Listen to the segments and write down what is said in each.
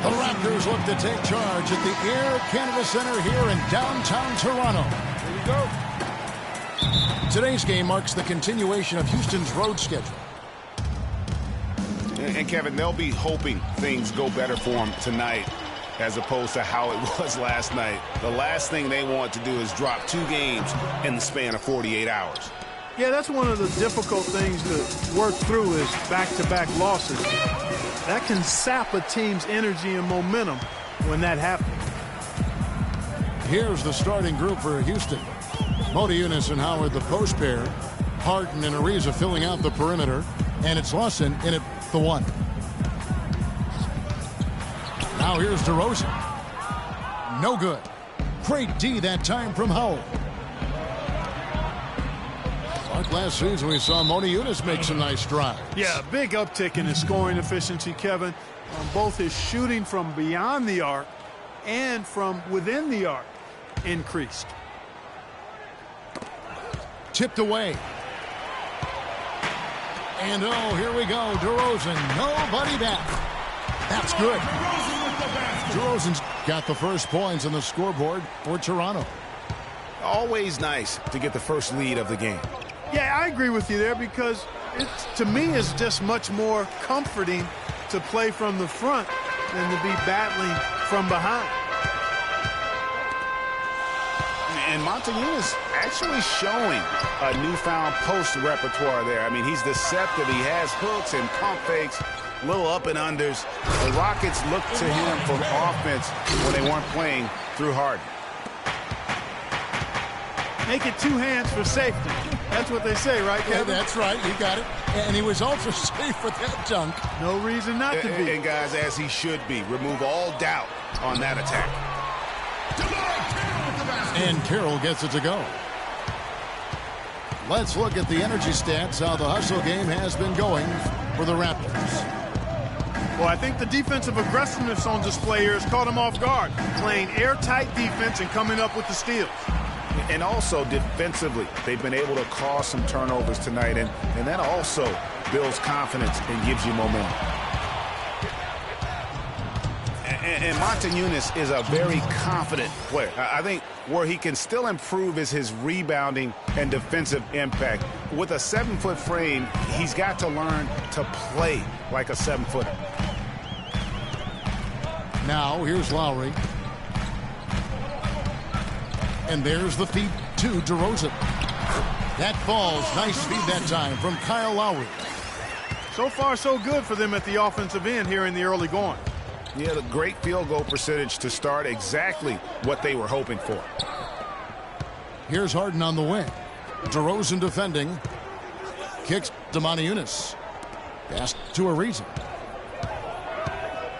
The Raptors look to take charge at the Air Canada Center here in downtown Toronto. Here we go. Today's game marks the continuation of Houston's road schedule. And Kevin, they'll be hoping things go better for them tonight as opposed to how it was last night. The last thing they want to do is drop 2 games in the span of 48 hours. Yeah, that's one of the difficult things to work through is back-to-back losses. That can sap a team's energy and momentum when that happens. Here's the starting group for Houston. Modiunas and Howard, the post pair. Harden and Ariza filling out the perimeter. And it's Lawson in at the 1. Now here's DeRozan. No good. Great D that time from Howard. Like last season, we saw Modiunas make some nice strides. Yeah, big uptick in his scoring efficiency, Kevin, on both his shooting from beyond the arc and from within the arc increased. Tipped away. And oh, here we go. DeRozan, nobody back. That's good. DeRozan's got the first points on the scoreboard for Toronto. Always nice to get the first lead of the game. Yeah, I agree with you there because it, to me, is just much more comforting to play from the front than to be battling from behind. And Modiunas actually showing a newfound post repertoire there. I mean, he's deceptive. He has hooks and pump fakes, little up and unders. The Rockets look to him for offense when they weren't playing through Harden. Make it 2 hands for safety. That's what they say, right, Kevin? Yeah, that's right. You got it. And he was also safe with that dunk. No reason not to be. And guys, as he should be. Remove all doubt on that attack. And Carroll gets it to go. Let's look at the energy stats, how the hustle game has been going for the Raptors. Well, I think the defensive aggressiveness on display here has caught them off guard, playing airtight defense and coming up with the steals. And also defensively, they've been able to cause some turnovers tonight, and that also builds confidence and gives you momentum. And Modiunas is a very confident player. I think where he can still improve is his rebounding and defensive impact. With a 7-foot frame, he's got to learn to play like a 7-footer. Now, here's Lowry. And there's the feed to DeRozan. That falls. Nice feed that time from Kyle Lowry. So far, so good for them at the offensive end here in the early going. Yeah, the great field goal percentage to start exactly what they were hoping for. Here's Harden on the wing. DeRozan defending. Kicks to Modiunas. Pass to Ariza.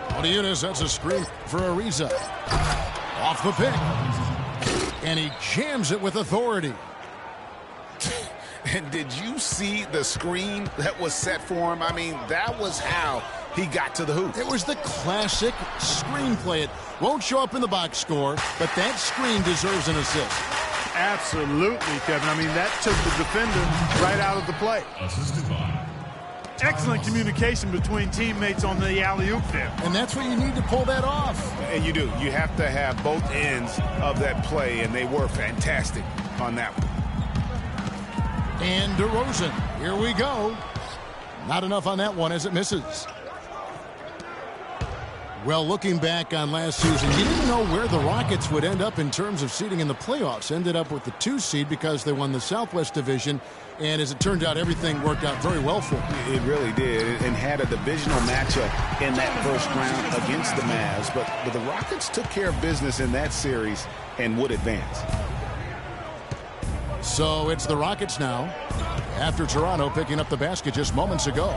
Modiunas, that's a screen for Ariza. Off the pick. And he jams it with authority. And did you see the screen that was set for him? I mean, that was how he got to the hoop. It was the classic screenplay. It won't show up in the box score, but that screen deserves an assist. Absolutely, Kevin. I mean, that took the defender right out of the play. Excellent communication between teammates on the alley-oop there. And that's what you need to pull that off. And you do. You have to have both ends of that play, and they were fantastic on that one. And DeRozan, here we go. Not enough on that one as it misses. Well, looking back on last season, you didn't know where the Rockets would end up in terms of seeding in the playoffs. Ended up with the 2 seed because they won the Southwest Division. And as it turned out, everything worked out very well for them. It really did, and had a divisional matchup in that first round against the Mavs. But the Rockets took care of business in that series and would advance. So it's the Rockets now, after Toronto picking up the basket just moments ago.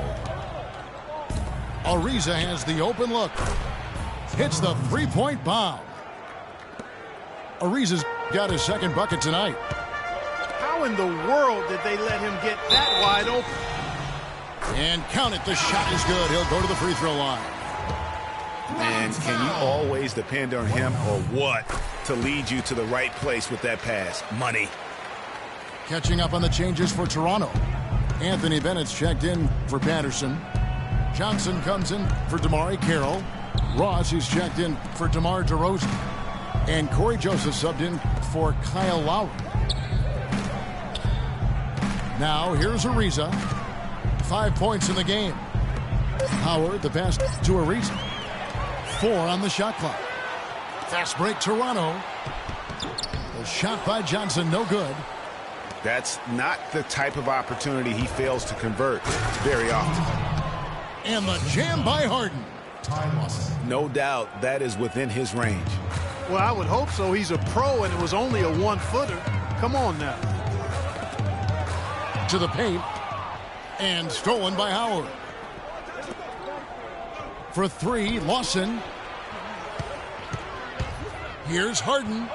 Ariza has the open look. Hits the three-point bomb. Ariza's got his second bucket tonight. How in the world did they let him get that wide open? And count it, the shot is good. He'll go to the free throw line. And can you always depend on him or what to lead you to the right place with that pass? Money. Catching up on the changes for Toronto. Anthony Bennett's checked in for Patterson. Johnson comes in for DeMarre Carroll. Ross, he's checked in for DeMar DeRozan. And Corey Joseph subbed in for Kyle Lowry. Now here's Ariza. 5 points in the game. Howard, the pass to Ariza. 4 on the shot clock. Fast break, Toronto. The shot by Johnson, no good. That's not the type of opportunity he fails to convert very often. And the jam by Harden. Time loss. No doubt that is within his range. Well, I would hope so. He's a pro, and it was only a 1-footer. Come on now. To the paint. And stolen by Howard. For 3, Lawson. Here's Harden.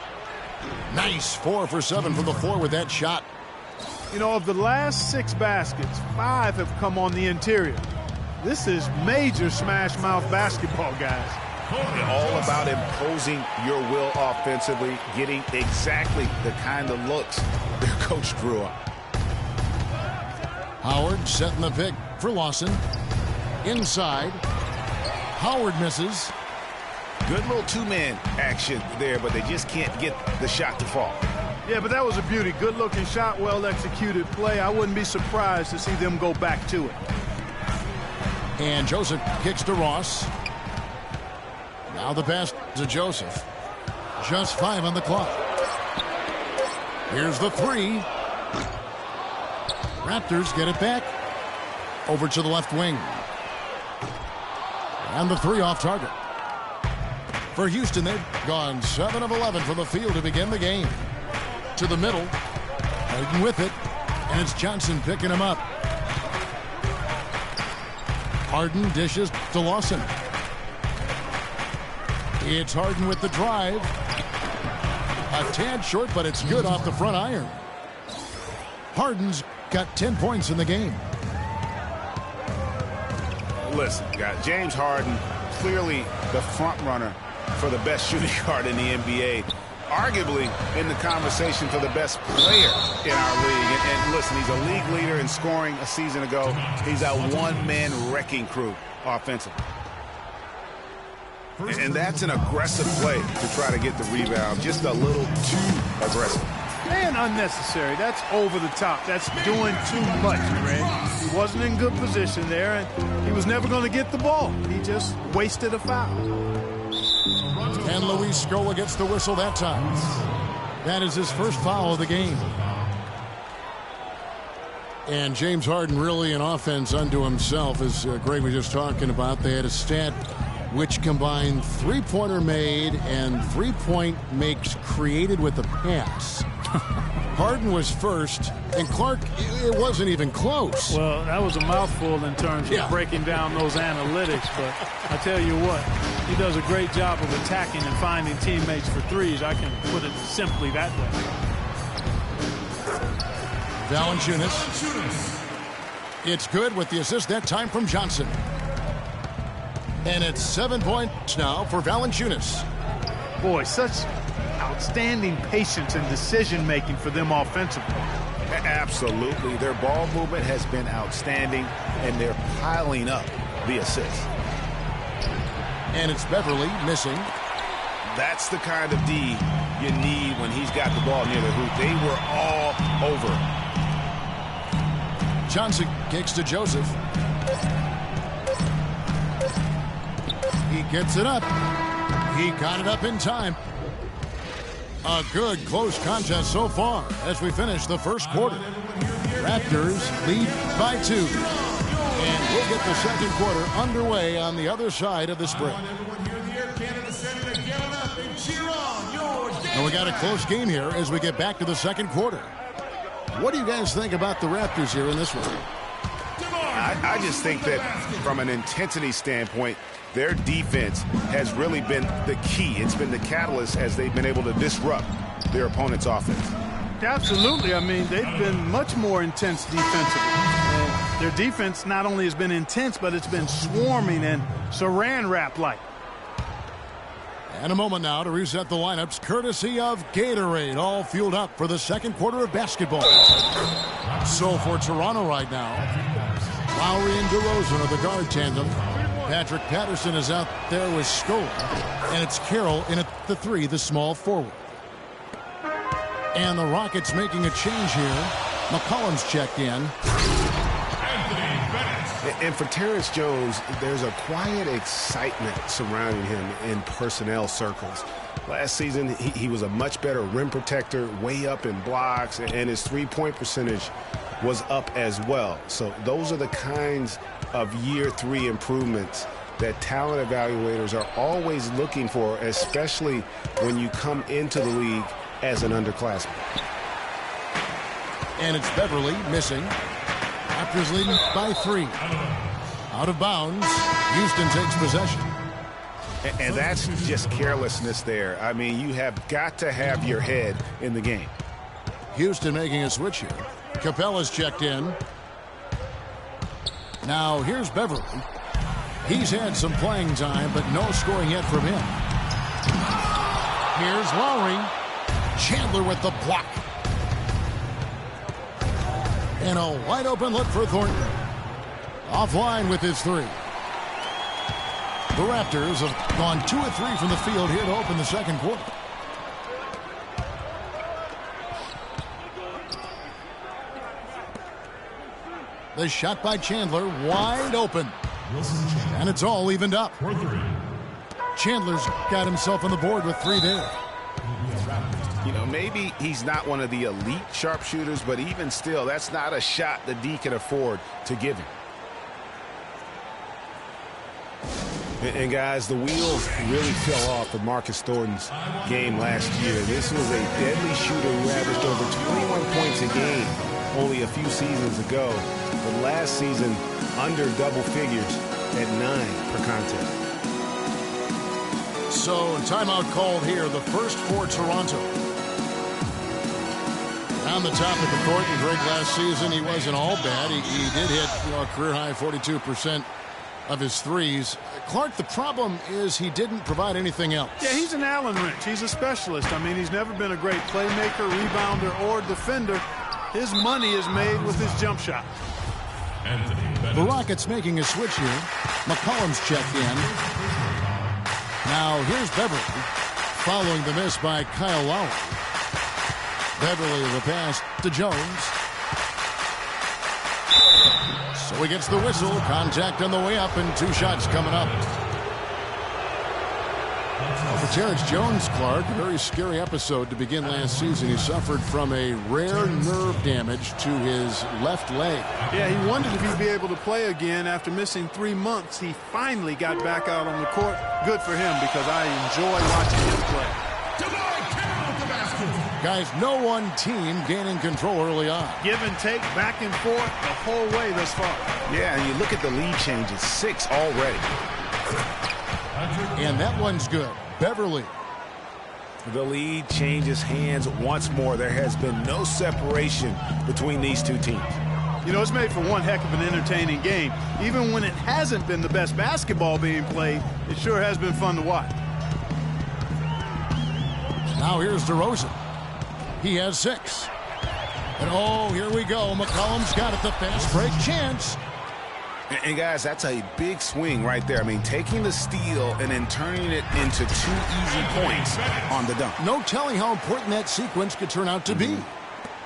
Nice 4 for 7 from the floor with that shot. You know, of the last 6 baskets, 5 have come on the interior. This is major smash mouth basketball, guys. All about imposing your will offensively, getting exactly the kind of looks their coach drew up. Howard setting the pick for Lawson. Inside. Howard misses. Good little two-man action there, but they just can't get the shot to fall. Yeah, but that was a beauty. Good-looking shot, well-executed play. I wouldn't be surprised to see them go back to it. And Joseph kicks to Ross. Now the pass to Joseph. Just 5 on the clock. Here's the 3. Raptors get it back. Over to the left wing. And the 3 off target. For Houston, they've gone 7 of 11 from the field to begin the game. To the middle. Harden with it. And it's Johnson picking him up. Harden dishes to Lawson. It's Harden with the drive. A tad short, but it's good off the front iron. Harden's got 10 points in the game. Listen, guys, James Harden, clearly the front runner for the best shooting guard in the NBA. Arguably in the conversation for the best player in our league. And listen, he's a league leader in scoring a season ago. He's a one-man wrecking crew offensively. And that's an aggressive play to try to get the rebound. Just a little too aggressive. And unnecessary. That's over the top. That's doing too much, Greg. He wasn't in good position there, and he was never going to get the ball. He just wasted a foul. And Luis Scola gets the whistle that time. That is his first foul of the game. And James Harden really an offense unto himself, as Greg was just talking about. They had a stat which combined three-pointer made and three-point makes created with a pass. Harden was first, and Clark, it wasn't even close. Well, that was a mouthful in terms of breaking down those analytics, but I tell you what, he does a great job of attacking and finding teammates for threes. I can put it simply that way. Valanciunas. It's good with the assist that time from Johnson. And it's 7 points now for Valanciunas. Boy, such outstanding patience and decision-making for them offensively. Absolutely. Their ball movement has been outstanding, and they're piling up the assists. And it's Beverly missing. That's the kind of D you need when he's got the ball near the hoop. They were all over. Johnson kicks to Joseph. He gets it up. He got it up in time. A good close contest so far as we finish the first quarter. Raptors lead by 2. And we'll get the second quarter underway on the other side of this break. And we got a close game here as we get back to the second quarter. What do you guys think about the Raptors here in this one? I just think that from an intensity standpoint, their defense has really been the key. It's been the catalyst as they've been able to disrupt their opponent's offense. Absolutely. I mean, they've been much more intense defensively. And their defense not only has been intense, but it's been swarming and saran wrap-like. And a moment now to reset the lineups, courtesy of Gatorade, all fueled up for the second quarter of basketball. So for Toronto right now, Lowry and DeRozan are the guard tandem. Patrick Patterson is out there with Scola. And it's Carroll in at the 3, the small forward. And the Rockets making a change here. McCollum's checked in. And for Terrence Jones, there's a quiet excitement surrounding him in personnel circles. Last season, he was a much better rim protector, way up in blocks, and his three-point percentage was up as well. So those are the kinds of year 3 improvements that talent evaluators are always looking for, especially when you come into the league as an underclassman. And it's Beverly missing. Raptors leading by 3. Out of bounds. Houston takes possession. And that's just carelessness there. I mean, you have got to have your head in the game. Houston making a switch here. Capella's checked in. Now here's Beverly. He's had some playing time, but no scoring yet from him. Here's Lowry. Chandler with the block. And a wide open look for Thornton. Offline with his 3. The Raptors have gone 2 of 3 from the field here to open the second quarter. The shot by Chandler, wide open. And it's all evened up. Chandler's got himself on the board with 3 there. You know, maybe he's not one of the elite sharpshooters, but even still, that's not a shot the D can afford to give him. And guys, the wheels really fell off of Marcus Thornton's game last year. This was a deadly shooter who averaged over 21 points a game only a few seasons ago. But last season, under double figures at 9 per contest. So, timeout called here, the first for Toronto. On the topic of Thornton, Greg, last season he wasn't all bad. He did hit a career-high 42% of his threes. Clark, the problem is he didn't provide anything else. Yeah, he's an Allen wrench. He's a specialist. I mean, he's never been a great playmaker, rebounder, or defender. His money is made with his jump shot. The Rockets making a switch here. McCollum's checked in. Now here's Beverly following the miss by Kyle Lowry. Beverly the pass to Jones. So he gets the whistle. Contact on the way up and 2 shots coming up. For Terrence Jones, Clark, a very scary episode to begin last season. He suffered from a rare nerve damage to his left leg. Yeah, he wondered if he'd be able to play again after missing 3 months. He finally got back out on the court. Good for him because I enjoy watching him play. Guys, no one team gaining control early on. Give and take, back and forth, the whole way thus far. Yeah, and you look at the lead changes, 6 already. And that one's good. Beverly. The lead changes hands once more. There has been no separation between these 2 teams. You know, it's made for one heck of an entertaining game. Even when it hasn't been the best basketball being played, it sure has been fun to watch. Now here's DeRozan. He has 6. And oh, here we go. McCollum's got it. The fast break chance. And guys, that's a big swing right there. I mean, taking the steal and then turning it into 2 easy points on the dunk. No telling how important that sequence could turn out to be.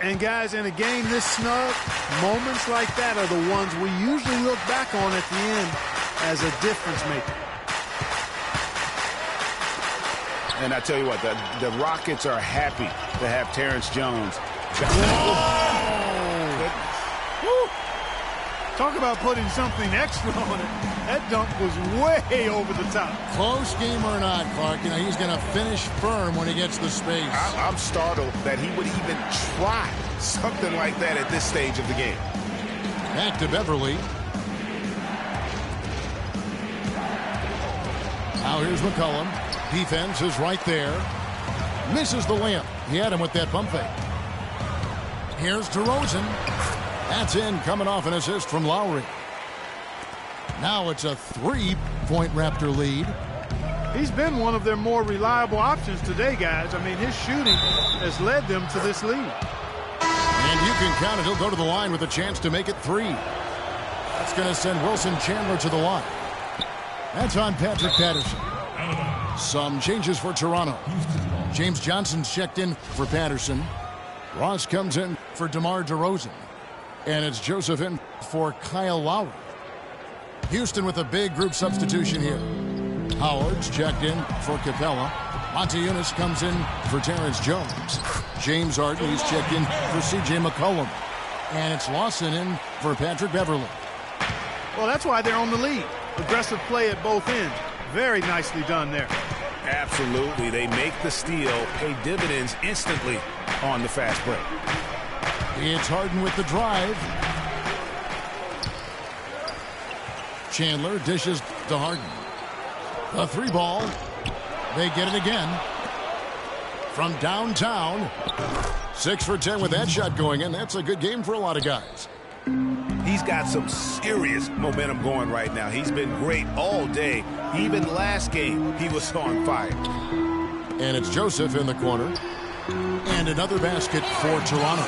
And guys, in a game this snug, moments like that are the ones we usually look back on at the end as a difference maker. And I tell you what, the Rockets are happy to have Terrence Jones. Talk about putting something extra on it. That dunk was way over the top. Close game or not, Clark, you know, he's going to finish firm when he gets the space. I'm startled that he would even try something like that at this stage of the game. Back to Beverly. Now here's McCollum. Defense is right there. Misses the layup. He had him with that bump fake. Here's DeRozan. That's in, coming off an assist from Lowry. Now it's a 3-point Raptor lead. He's been one of their more reliable options today, guys. I mean, his shooting has led them to this lead. And you can count it. He'll go to the line with a chance to make it 3. That's going to send Wilson Chandler to the line. That's on Patrick Patterson. Some changes for Toronto. James Johnson's checked in for Patterson. Ross comes in for DeMar DeRozan. And it's Joseph in for Kyle Lowry. Houston with a big group substitution here. Howard's checked in for Capella. Montejunas comes in for Terrence Jones. James Harden, he's checked in for C.J. McCollum. And it's Lawson in for Patrick Beverley. Well, that's why they're on the lead. Aggressive play at both ends. Very nicely done there. Absolutely. They make the steal, pay dividends instantly on the fast break. It's Harden with the drive. Chandler dishes to Harden. A three ball. They get it again. From downtown. 6 for 10 with that shot going in. That's a good game for a lot of guys. He's got some serious momentum going right now. He's been great all day. Even last game, he was on fire. And it's Joseph in the corner. And another basket for Toronto.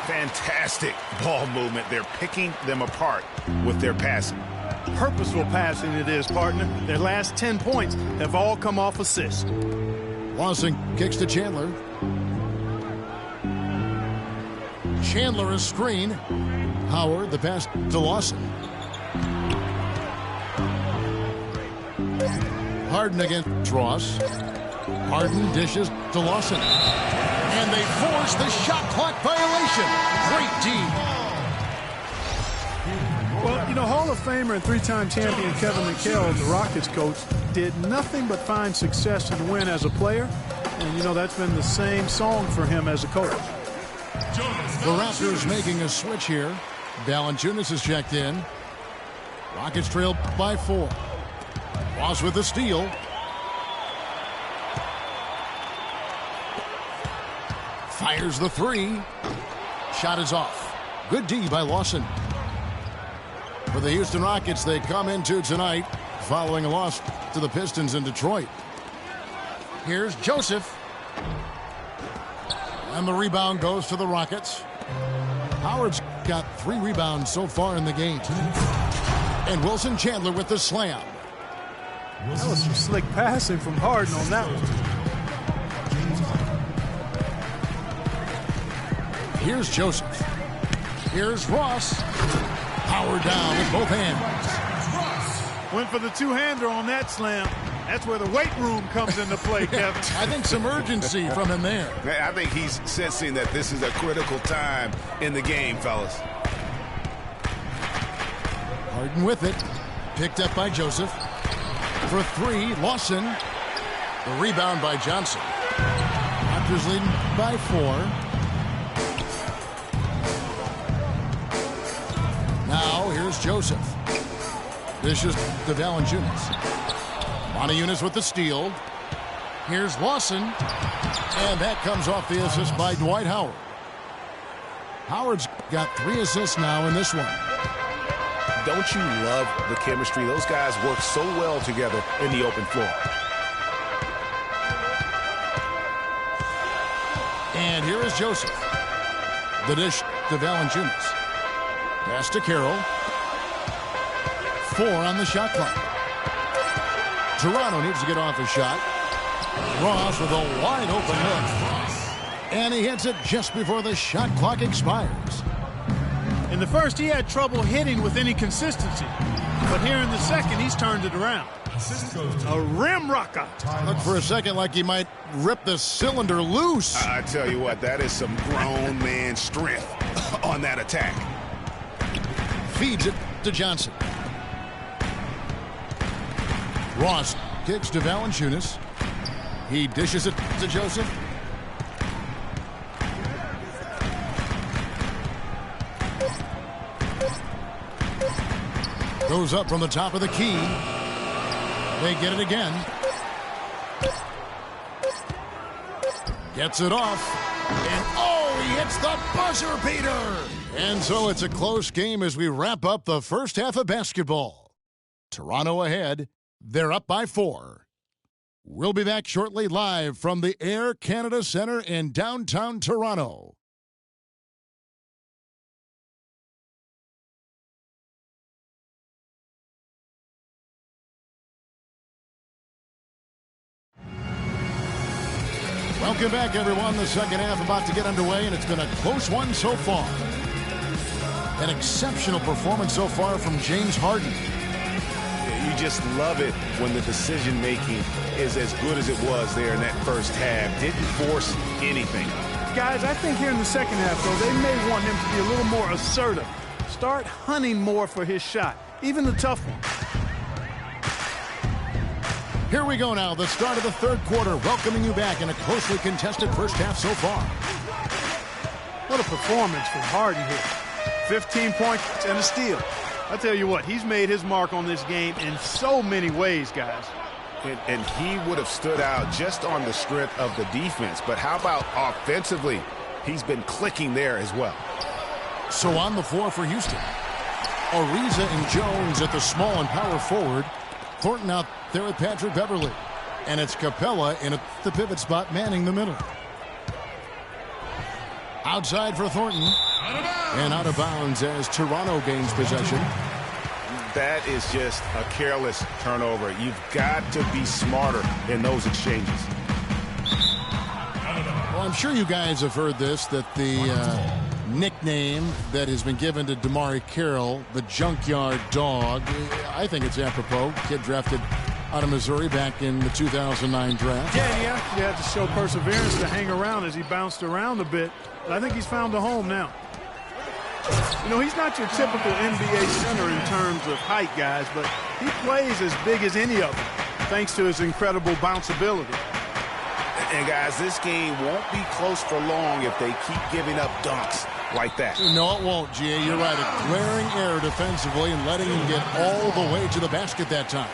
Fantastic ball movement. They're picking them apart with their passing. Purposeful passing it is, partner. Their last 10 points have all come off assists. Lawson kicks to Chandler. Chandler a screen. Howard the pass to Lawson. Harden against Ross. Harden dishes to Lawson. And they force the shot clock violation. Great D. Well, you know, Hall of Famer and 3-time champion Kevin McHale, the Rockets coach, did nothing but find success and win as a player. And, you know, that's been the same song for him as a coach. The Raptors making a switch here. Valanciunas is checked in. Rockets trail by 4. Ross with the steal. Fires the 3. Shot is off. Good D by Lawson. For the Houston Rockets, they come into tonight following a loss to the Pistons in Detroit. Here's Joseph. And the rebound goes to the Rockets. Howard's got 3 rebounds so far in the game. And Wilson Chandler with the slam. That was some slick passing from Harden on that one. Here's Joseph. Here's Ross. Howard down with both hands. Went for the two-hander on that slam. That's where the weight room comes into play, Kevin. I think some urgency from him there. I think he's sensing that this is a critical time in the game, fellas. Harden with it. Picked up by Joseph. For 3, Lawson. The rebound by Johnson. Raptors leading by 4. Now, here's Joseph. This is to Valanciunas. Montejunas with the steal. Here's Lawson. And that comes off the assist by Dwight Howard. Howard's got 3 assists now in this one. Don't you love the chemistry? Those guys work so well together in the open floor. And here is Joseph. The dish to Valanciunas. Pass to Carroll. 4 on the shot clock. Toronto needs to get off a shot. Ross with a wide open look. And he hits it just before the shot clock expires. In the first, he had trouble hitting with any consistency. But here in the second, he's turned it around. A rim rocker. Looked for a second like he might rip the cylinder loose. I tell you what, that is some grown man strength on that attack. Feeds it to Johnson. Ross kicks to Valanciunas. He dishes it to Joseph. Goes up from the top of the key. They get it again. Gets it off. And oh, he hits the buzzer beater. And so it's a close game as we wrap up the first half of basketball. Toronto ahead. They're up by 4. We'll be back shortly live from the Air Canada Centre in downtown Toronto. Welcome back, everyone. The second half about to get underway, and it's been a close one so far. An exceptional performance so far from James Harden. You just love it when the decision-making is as good as it was there in that first half. Didn't force anything. Guys, I think here in the second half, though, they may want him to be a little more assertive. Start hunting more for his shot, even the tough ones. Here we go now, the start of the third quarter, welcoming you back in a closely contested first half so far. What a performance from Harden here. 15 points and a steal. I tell you what, he's made his mark on this game in so many ways, guys. And he would have stood out just on the strength of the defense. But how about offensively? He's been clicking there as well. So on the floor for Houston, Ariza and Jones at the small and power forward. Thornton out there with Patrick Beverly. And it's Capella in at the pivot spot, manning the middle. Outside for Thornton. And out of bounds as Toronto gains possession. That is just a careless turnover. You've got to be smarter in those exchanges. Well, I'm sure you guys have heard this, that the nickname that has been given to DeMarre Carroll, the Junkyard Dog, I think it's apropos. Kid drafted out of Missouri back in the 2009 draft. Yeah, he actually had to show perseverance to hang around as he bounced around a bit. But I think he's found a home now. You know, he's not your typical NBA center in terms of height, guys, but he plays as big as any of them, thanks to his incredible bounceability. And, guys, this game won't be close for long if they keep giving up dunks like that. No, it won't, G.A. You're right. A glaring error defensively and letting him get all the way to the basket that time.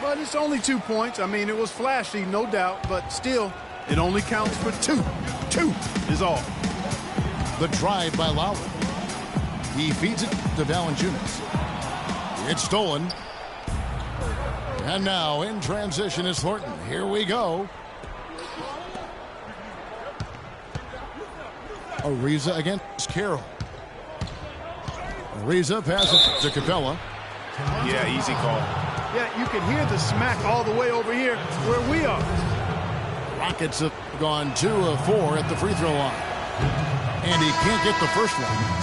But it's only 2 points. I mean, it was flashy, no doubt, but still, it only counts for 2. 2 is all. The drive by Lowry. He feeds it to Valanciunas. It's stolen. And now in transition is Thornton. Here we go. Ariza against Carroll. Ariza passes to Capella. Yeah, easy call. Yeah, you can hear the smack all the way over here where we are. Rockets have gone 2 of 4 at the free throw line. And he can't get the first one.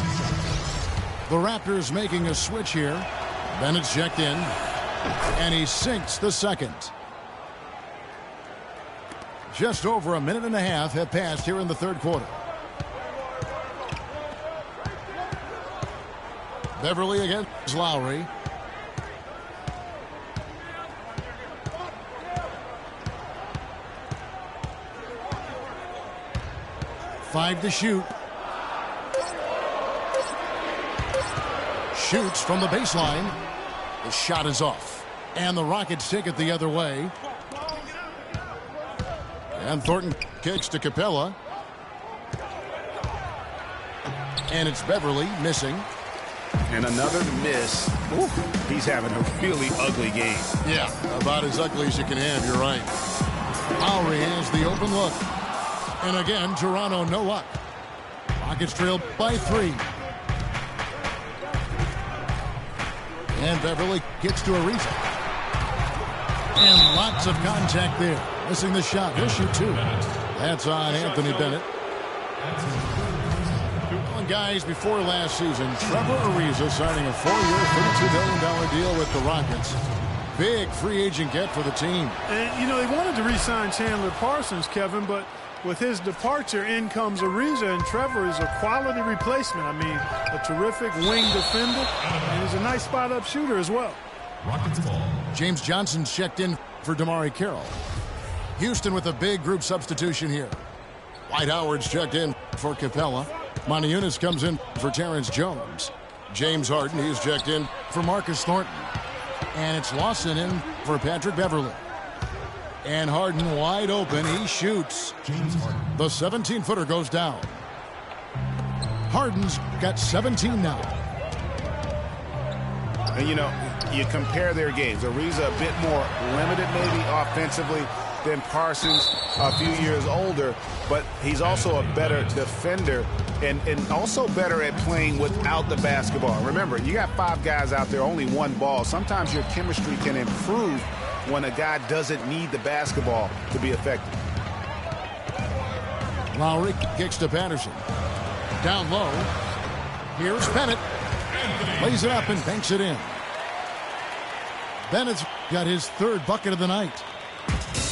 The Raptors making a switch here. Bennett's checked in. And he sinks the second. Just over a minute and a half have passed here in the third quarter. Beverly against Lowry. Five to shoot. Shoots from the baseline. The shot is off. And the Rockets take it the other way. And Thornton kicks to Capella. And it's Beverly missing. And another miss. Ooh, he's having a really ugly game. Yeah, about as ugly as you can have, you're right. Lowry has the open look. And again, Toronto no luck. Rockets trail by 3. And Beverly gets to Ariza. And lots of contact there. Missing the shot. He'll shoot 2. That's on Anthony Bennett. And guys, before last season, Trevor Ariza signing a 4-year, $32 million deal with the Rockets. Big free agent get for the team. And, you know, they wanted to re-sign Chandler Parsons, Kevin, but with his departure, in comes Ariza, and Trevor is a quality replacement. I mean, a terrific wing defender, and he's a nice spot-up shooter as well. Rockets ball. James Johnson's checked in for DeMarre Carroll. Houston with a big group substitution here. Dwight Howard's checked in for Capella. Montejunas comes in for Terrence Jones. James Harden, he's checked in for Marcus Thornton. And it's Lawson in for Patrick Beverly. And Harden wide open. He shoots. James Harden. The 17-footer goes down. Harden's got 17 now. And, you know, you compare their games. Ariza a bit more limited maybe offensively than Parsons, a few years older, but he's also a better defender and also better at playing without the basketball. Remember, you got 5 guys out there, only 1 ball. Sometimes your chemistry can improve when a guy doesn't need the basketball to be effective. Lowry kicks to Patterson. Down low. Here's Bennett. Lays it up and banks it in. Bennett's got his third bucket of the night.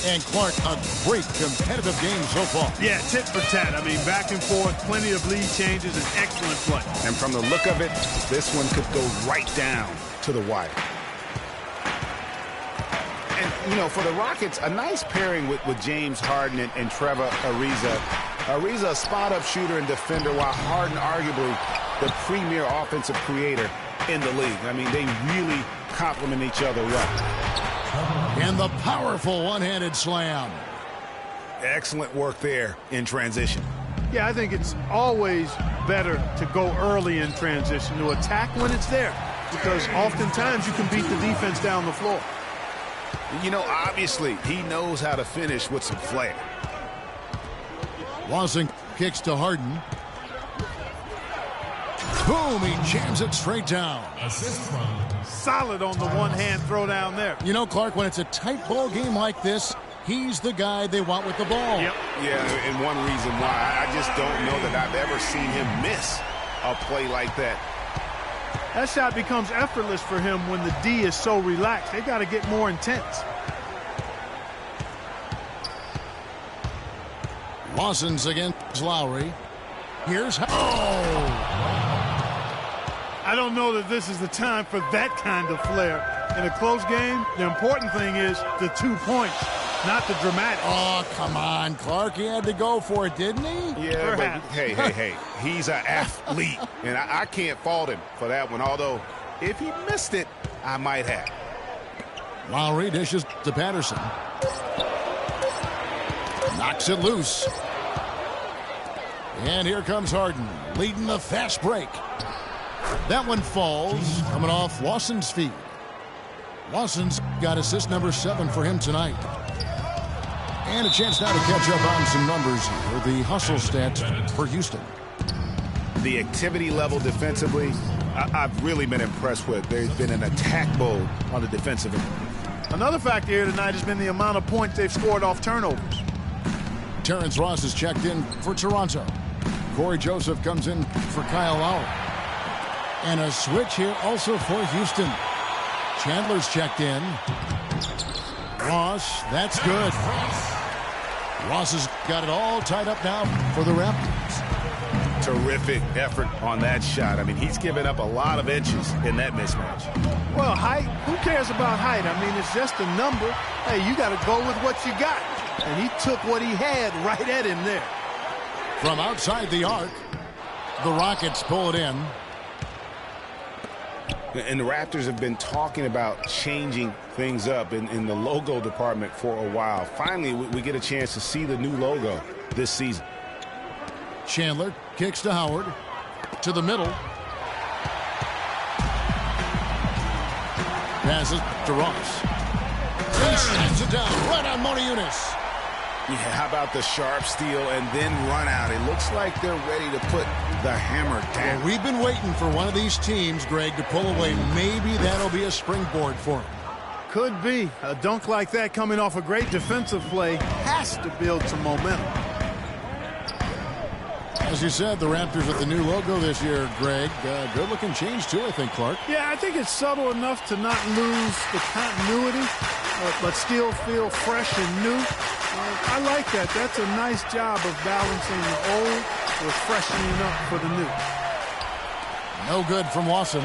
And Clark, a great competitive game so far. Yeah, tit for tat. I mean, back and forth, plenty of lead changes, and excellent play. And from the look of it, this one could go right down to the wire. And, you know, for the Rockets, a nice pairing with James Harden and Trevor Ariza. Ariza, a spot-up shooter and defender, while Harden arguably the premier offensive creator in the league. I mean, they really complement each other well. And the powerful one-handed slam. Excellent work there in transition. Yeah, I think it's always better to go early in transition, to attack when it's there, because oftentimes you can beat the defense down the floor. You know, obviously, he knows how to finish with some flair. Lawson kicks to Harden. Boom, he jams it straight down. Solid on the one-hand throw down there. You know, Clark, when it's a tight ball game like this, he's the guy they want with the ball. Yep. Yeah, and one reason why, I just don't know that I've ever seen him miss a play like that. That shot becomes effortless for him when the D is so relaxed. They got to get more intense. Lawson's against Lowry. Here's I don't know that this is the time for that kind of flair. In a close game, the important thing is the 2 points, not the dramatic. Oh, come on, Clark. He had to go for it, didn't he? Yeah, but hey. He's an athlete, and I can't fault him for that one. Although, if he missed it, I might have. Lowry dishes to Patterson. Knocks it loose. And here comes Harden, leading the fast break. That one falls, coming off Lawson's feet. Lawson's got assist number 7 for him tonight. And a chance now to catch up on some numbers here. The hustle stats for Houston. The activity level defensively, I've really been impressed with. There's been an attack mode on the defensive end. Another factor here tonight has been the amount of points they've scored off turnovers. Terrence Ross is checked in for Toronto. Corey Joseph comes in for Kyle Lowry. And a switch here also for Houston. Chandler's checked in. Ross, that's good. Ross has got it all tied up now for the Raptors. Terrific effort on that shot. I mean, he's given up a lot of inches in that mismatch. Well, height, who cares about height? I mean, it's just a number. Hey, you got to go with what you got. And he took what he had right at him there. From outside the arc, the Rockets pull it in. And the Raptors have been talking about changing things up in the logo department for a while. Finally, we get a chance to see the new logo this season. Chandler kicks to Howard. To the middle. Passes to Ross. He sends it down right on Motiejunas. Yeah, how about the sharp steal and then run out? It looks like they're ready to put the hammer down. Well, we've been waiting for one of these teams, Greg, to pull away. Maybe that'll be a springboard for him. Could be. A dunk like that coming off a great defensive play has to build some momentum. As you said, the Raptors with the new logo this year, Greg. Good-looking change, too, I think, Clark. Yeah, I think it's subtle enough to not lose the continuity, but still feel fresh and new. I like that. That's a nice job of balancing the old with freshening up for the new. No good from Lawson.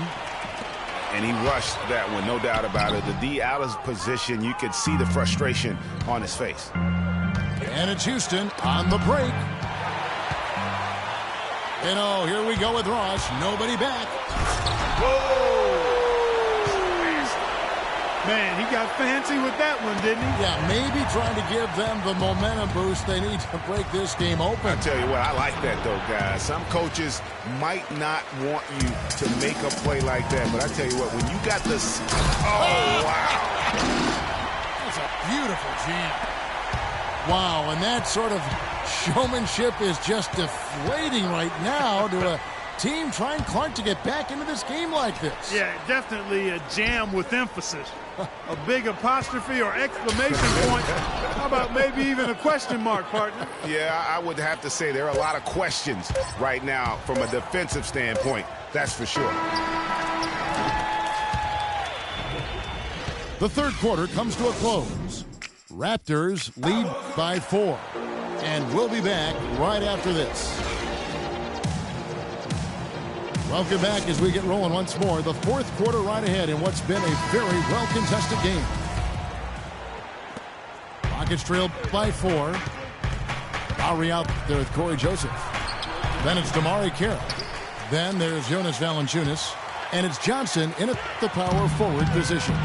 And he rushed that one, no doubt about it. The D out of position, you could see the frustration on his face. And it's Houston on the break. And oh, here we go with Ross. Nobody back. Whoa! Man, he got fancy with that one, didn't he? Yeah, maybe trying to give them the momentum boost they need to break this game open. I tell you what, I like that, though, guys. Some coaches might not want you to make a play like that, but I tell you what, when you got this... Oh, wow. That's a beautiful jam. Wow, and that sort of showmanship is just deflating right now to a team trying, Clark, to get back into this game like this? Yeah, definitely a jam with emphasis. A big apostrophe or exclamation point. How about maybe even a question mark, partner? Yeah, I would have to say there are a lot of questions right now from a defensive standpoint. That's for sure. The third quarter comes to a close. Raptors lead by 4. And we'll be back right after this. Welcome back as we get rolling once more. The fourth quarter right ahead in what's been a very well-contested game. Rockets trail by 4. Lowry out there with Corey Joseph. Then it's Damari Carroll. Then there's Jonas Valanciunas. And it's Johnson in at the power forward position.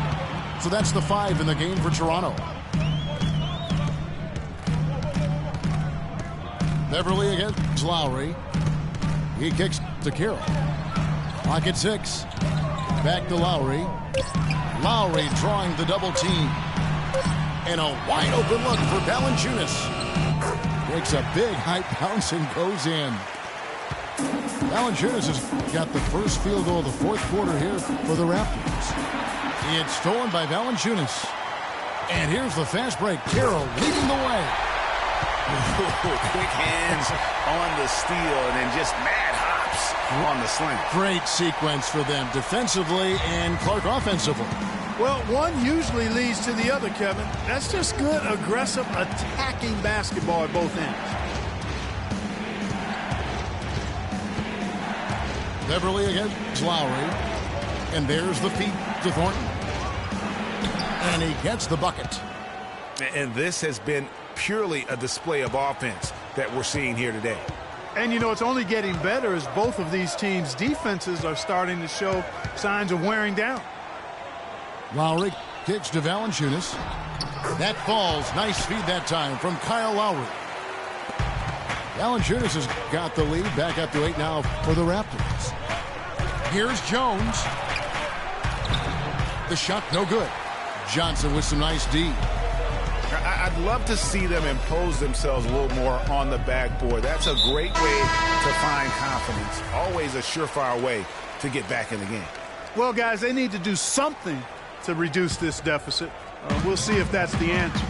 So that's the 5 in the game for Toronto. Beverly against Lowry. He kicks to Carroll. Clock at 6. Back to Lowry. Lowry drawing the double team. And a wide open look for Valanciunas. Takes a big high bounce and goes in. Valanciunas has got the first field goal of the fourth quarter here for the Raptors. It's stolen by Valanciunas. And here's the fast break. Carroll leading the way. Quick hands on the steal and then just mad hops on the slant. Great sequence for them defensively and Clark offensively. Well, one usually leads to the other, Kevin. That's just good, aggressive, attacking basketball at both ends. Beverly against Lowry. And there's the feed to Thornton. And he gets the bucket. And this has been purely a display of offense that we're seeing here today. And, you know, it's only getting better as both of these teams' defenses are starting to show signs of wearing down. Lowry kicks to Valanciunas. That falls. Nice feed that time from Kyle Lowry. Valanciunas has got the lead. Back up to 8 now for the Raptors. Here's Jones. The shot no good. Johnson with some nice D. I'd love to see them impose themselves a little more on the backboard. That's a great way to find confidence. Always a surefire way to get back in the game. Well, guys, they need to do something to reduce this deficit. We'll see if that's the answer.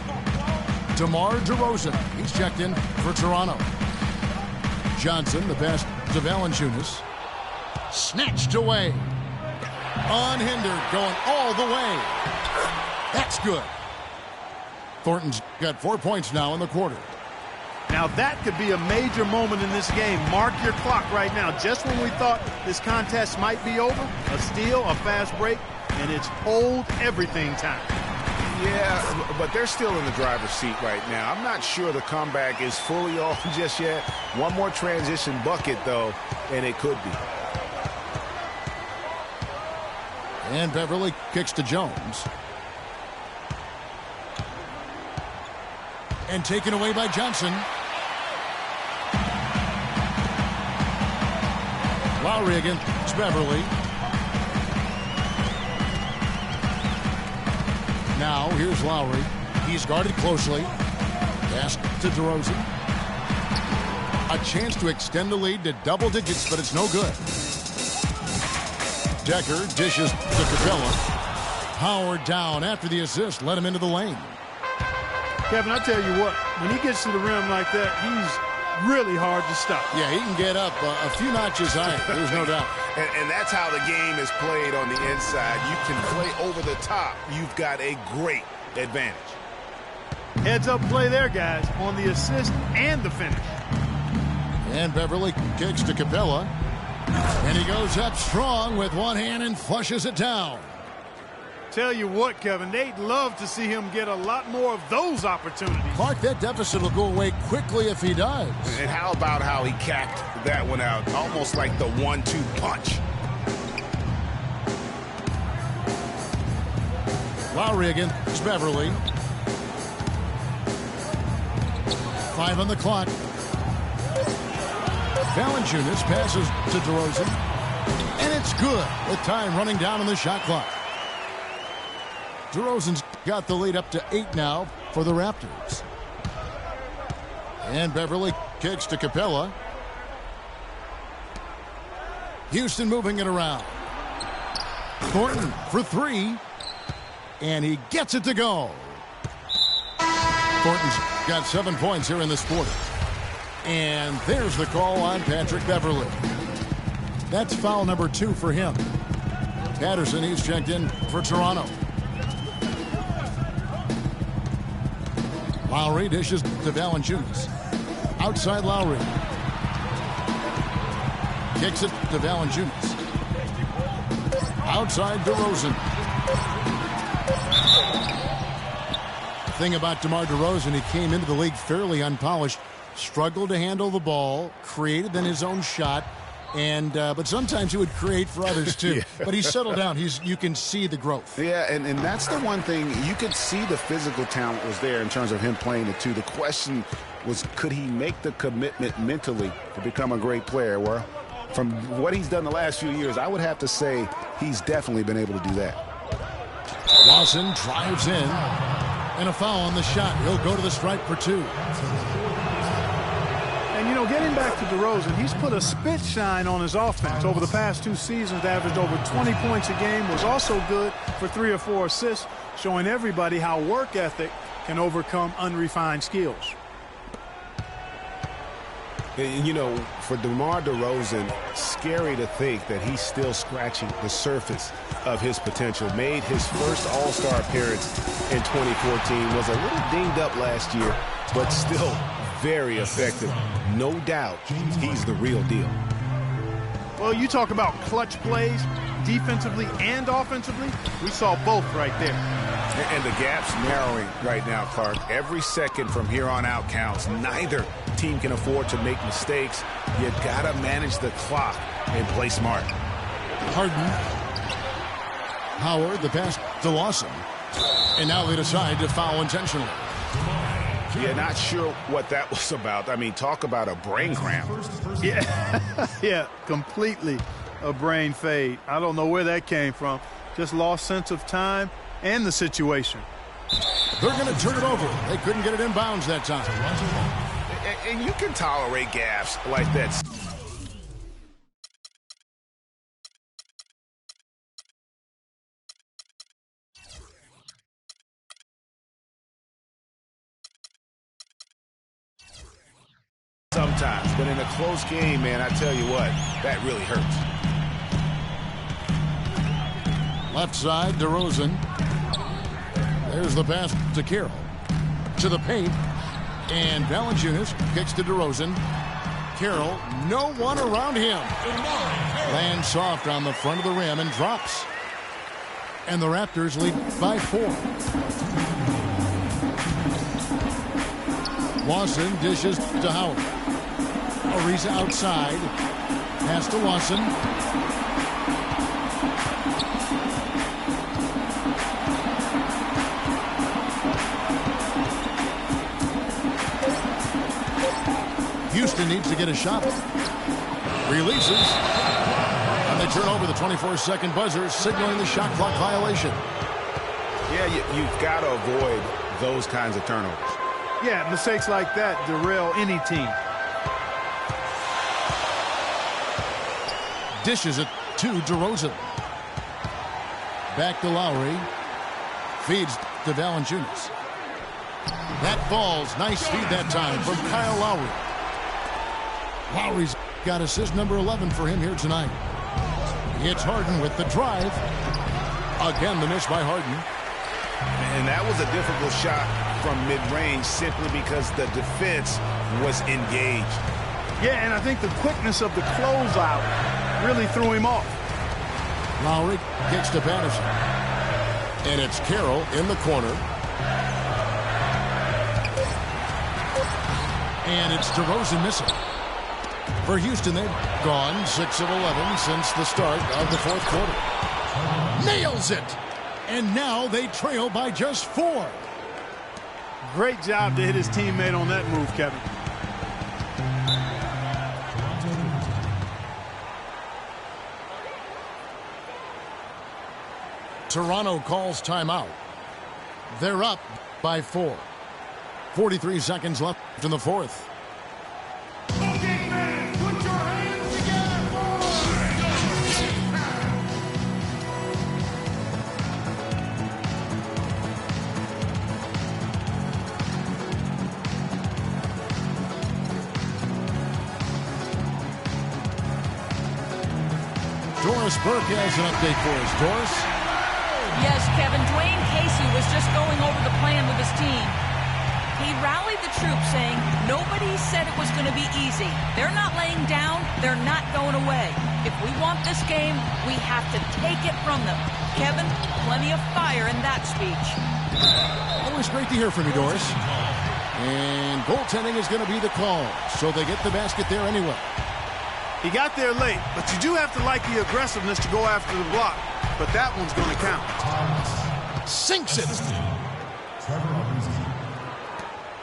DeMar DeRozan. He's checked in for Toronto. Johnson, the pass to Valanciunas. Snatched away. Unhindered, going all the way. That's good. Thornton's got 4 points now in the quarter. Now that could be a major moment in this game. Mark your clock right now. Just when we thought this contest might be over, a steal, a fast break, and it's hold everything time. Yeah, but they're still in the driver's seat right now. I'm not sure the comeback is fully on just yet. One more transition bucket, though, and it could be. And Beverly kicks to Jones. And taken away by Johnson. Lowry against Beverly. Now here's Lowry. He's guarded closely. Pass to DeRozan. A chance to extend the lead to double digits, but it's no good. Decker dishes to Capella. Howard down after the assist. Let him into the lane. Kevin, I'll tell you what, when he gets to the rim like that, he's really hard to stop. Yeah, he can get up a few notches high. There's no doubt. And that's how the game is played on the inside. You can play over the top. You've got a great advantage. Heads up play there, guys, on the assist and the finish. And Beverly kicks to Capella. And he goes up strong with one hand and flushes it down. Tell you what, Kevin, they'd love to see him get a lot more of those opportunities. Clark, that deficit will go away quickly if he does. And how about how he capped that one out? Almost like the 1-2 punch. Lowry against Beverly. 5 on the clock. Valanciunas passes to DeRozan. And it's good with time running down on the shot clock. DeRozan's got the lead up to 8 now for the Raptors. And Beverly kicks to Capella. Houston moving it around. Thornton for three. And he gets it to go. Thornton's got 7 points here in this quarter. And there's the call on Patrick Beverley. That's foul number 2 for him. Patterson, he's checked in for Toronto. Lowry dishes to Valanciunas. Outside Lowry. Kicks it to Valanciunas. Outside DeRozan. Thing about DeMar DeRozan, he came into the league fairly unpolished, struggled to handle the ball, created then his own shot, and but sometimes he would create for others too. Yeah. But he's settled down. You can see the growth. Yeah, and that's the one thing. You could see the physical talent was there in terms of him playing the two. The question was, could he make the commitment mentally to become a great player? Well, from what he's done the last few years, I would have to say he's definitely been able to do that. Lawson drives in, and a foul on the shot. He'll go to the stripe for 2. And, you know, getting back to DeRozan, he's put a spit shine on his offense. Over the past 2 seasons, averaged over 20 points a game, was also good for 3 or 4 assists, showing everybody how work ethic can overcome unrefined skills. And, you know, for DeMar DeRozan, scary to think that he's still scratching the surface of his potential. Made his first All-Star appearance in 2014, was a little dinged up last year, but still very effective. No doubt he's the real deal. Well, you talk about clutch plays, defensively and offensively. We saw both right there. And the gap's narrowing right now, Clark. Every second from here on out counts. Neither team can afford to make mistakes. You gotta manage the clock and play smart. Harden. Howard, the pass to Lawson. And now they decide to foul intentionally. Yeah, not sure what that was about. I mean, talk about a brain cramp. Yeah, yeah, completely a brain fade. I don't know where that came from. Just lost sense of time and the situation. They're going to turn it over. They couldn't get it in bounds that time. And you can tolerate gaps like that. Sometimes, but in a close game, man, I tell you what, that really hurts. Left side, DeRozan. There's the pass to Carroll. To the paint. And Valanciunas kicks to DeRozan. Carroll, no one around him. Lands soft on the front of the rim and drops. And the Raptors lead by 4. Lawson dishes to Howard. Ariza outside. Pass to Lawson. Houston needs to get a shot. Releases. And they turn over the 24-second buzzer, signaling the shot clock violation. Yeah, you've got to avoid those kinds of turnovers. Yeah, mistakes like that derail any team. Dishes it to DeRozan. Back to Lowry. Feeds to Valanciunas. That falls. Nice feed that time from Kyle Lowry. Lowry's got assist number 11 for him here tonight. It's Harden with the drive. Again, the miss by Harden. And that was a difficult shot from mid-range simply because the defense was engaged. Yeah, and I think the quickness of the closeout really threw him off. Lowry kicks to Patterson. And it's Carroll in the corner. And it's DeRozan missing. For Houston, they've gone 6 of 11 since the start of the fourth quarter. Nails it! And now they trail by just 4. Great job to hit his teammate on that move, Kevin. Toronto calls timeout. They're up by 4. 43 seconds left in the fourth. Doris Burke has an update for us. Doris? Yes, Kevin, Dwayne Casey was just going over the plan with his team. He rallied the troops saying nobody said it was going to be easy. They're not laying down. They're not going away. If we want this game, we have to take it from them. Kevin, plenty of fire in that speech. Always great to hear from you, Doris. And goaltending is going to be the call, so they get the basket there anyway. He got there late, but you do have to like the aggressiveness to go after the block. But that one's going to count. Sinks it.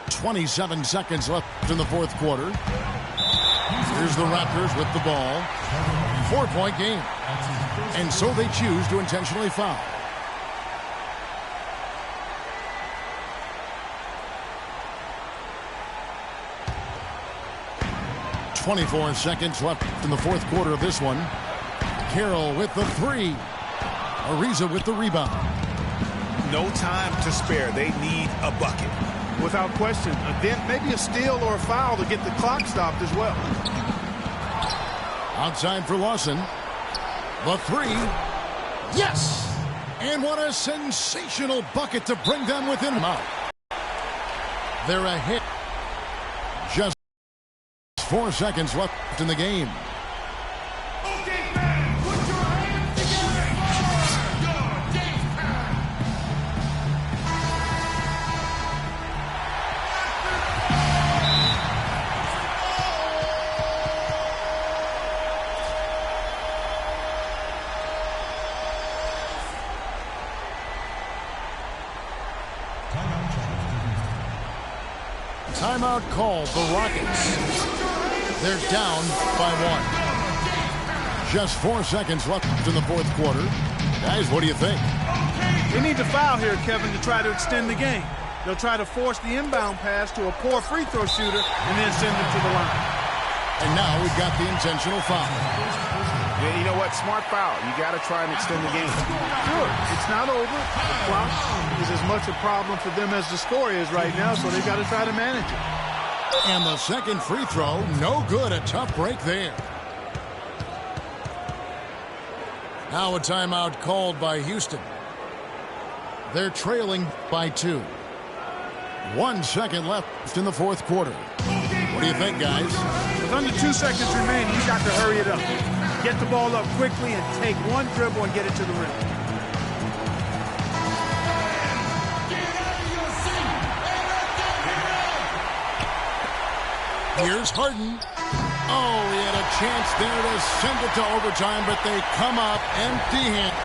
27 seconds left in the fourth quarter. Here's the Raptors with the ball. 4-point game. And so they choose to intentionally foul. .24 seconds left in the fourth quarter of this one. Carroll with the three. Ariza with the rebound. No time to spare. They need a bucket. Without question. Then maybe a steal or a foul to get the clock stopped as well. Outside for Lawson. The three. Yes! And what a sensational bucket to bring them within them out. They're ahead. Just 4 seconds left in the game. Timeout called the Rockets. They're down by 1. Just 4 seconds left in the fourth quarter. Guys, what do you think? They need to foul here, Kevin, to try to extend the game. They'll try to force the inbound pass to a poor free throw shooter and then send him to the line. And now we've got the intentional foul. Yeah, you know what? Smart foul. You got to try and extend the game. Sure, it's not over. The clock is as much a problem for them as the score is right now, so they've got to try to manage it. And the second free throw, no good. A tough break there. Now a timeout called by Houston. They're trailing by 2. 1 second left in the fourth quarter. What do you think, guys? With under 2 seconds remaining, you got to hurry it up. Get the ball up quickly and take one dribble and get it to the rim. Here's Harden. Oh, he had a chance there to send it to overtime, but they come up empty-handed.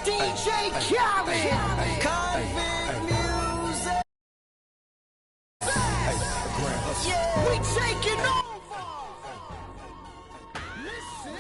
DJ Khaled, Convict Music. We taking over. Listen.